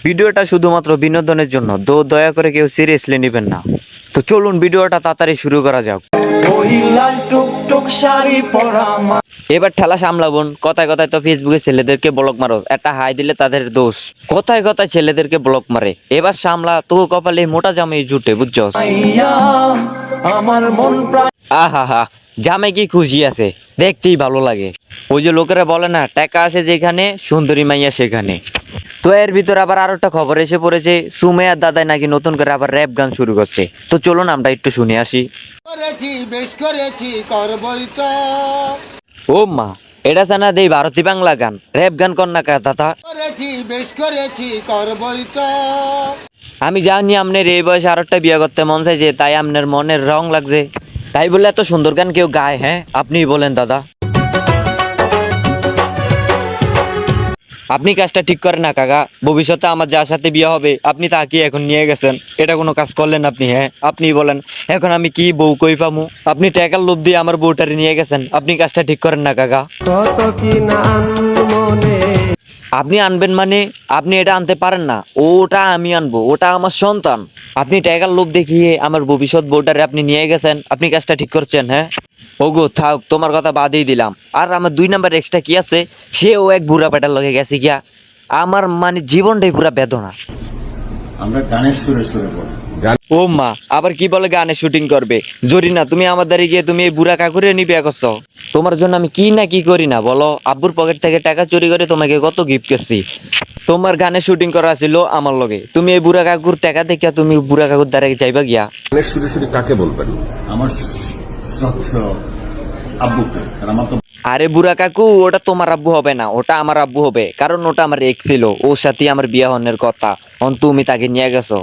ভিডিওটা শুধুমাত্র বিনোদনের জন্য, দয়া করে কেউ সিরিয়াসলি নেবেন না। তো চলুন ভিডিওটা তাড়াতাড়ি শুরু করা যাক। এবার ঠেলা সামলাবন। কথায় কথায় তো ফেসবুকে ছেলেদেরকে ব্লক মারো, একটা হাই দিলে তাদের দোষ। কথায় কথায় ছেলেদেরকে ব্লক মারে, এবার সামলা তো কপালে মোটা জামাই জুটে, বুঝছস? আমার মন আহা হা, জামে কি খুশি আছে, দেখতেই ভালো লাগে। ওই যে লোকেরা বলে না, টাকা আছে যেখানে সুন্দরী মাইয়া সেখানে। তো এর ভিতর আবার আরো একটা খবর এসে পড়েছে, সুমেয়ার দাদাই নাকি নতুন করে আবার র্যাপ গান শুরু করছে। তো চলুন আমরা একটু শুনে আসি। করেছি, বেশ করেছি, করবই তো। ও মা, এটা জানা দেই ভারতী বাংলা গান, র্যাপ গান কর না কা দাদা। করেছি, বেশ করেছি, করবই তো। আমি জানি আপনার এই বয়সে আর একটা বিয়ে করতে মন চাইছে, তাই আপনার মনের রং লাগছে, তাই বলে এত সুন্দর গান কেউ গায়? হ্যাঁ, আপনিই বলেন দাদা। আপনি কাজটা ঠিক করেন না কাকা, ভবিষ্যতে আমার যার সাথে বিয়ে হবে আপনি তাকে এখন নিয়ে গেছেন, এটা কোনো কাজ করলেন আপনি? হ্যাঁ, আপনিই বলেন, এখন আমি কি বউ কই পামু? আপনি টাকার লোভ দিয়ে আমার বউটারে নিয়ে গেছেন, আপনি কাজটা ঠিক করেন না কাকা। কত কি না মনে। আপনি আনবেন মানে আপনি এটা আনতে পারেন না, ওটা আমি আনবো, ওটা আমার সন্তান। আপনি টাকার লোভ দেখিয়ে আমার ভবিষ্যৎ বউটারে আপনি নিয়ে গেছেন, আপনি কাজটা ঠিক করছেন? হ্যাঁ, ওগো থাক, তোমার কথা বাদেই দিলাম। আর আমার 2 নাম্বার এক্সট্রা কি আছে, সেও এক বুড়া পেটার লগে গেছে গিয়া। আমার মানে জীবনটাই পুরা বেদনা। আমরা গানের সুরে সুরে বলি। ও মা, আবার কি বলে গানে শুটিং করবে? জরিনা, তুমি আমার দ্বারে গিয়ে তুমি এই বুড়া কাকুরে নিয়ে বিয়ে করছো? তোমার জন্য আমি কি না কি করি না বলো? আব্বুর পকেট থেকে টাকা চুরি করে তোমাকে কত গিফট করছি। তোমার গানে শুটিং করা ছিল আমার লগে, তুমি এই বুড়া কাকুর টাকা দেখিয়া তুমি বুড়া কাকুর দ্বারে যাইবা গিয়া। গানের সুরে সুরে কাকে বলবেন? আমার শ্রদ্ধেয় আব্বুকে, আর আমার তো আরে বুড়া কাকু, ওটা তোমার আব্বু হবে না, ওটা আমার আব্বু হবে, কারণ ওটা আমার এক্স ছিল, ওর সাথে আমার বিয়ে হনের কথা, তুমি তাকে নিয়ে গেছো।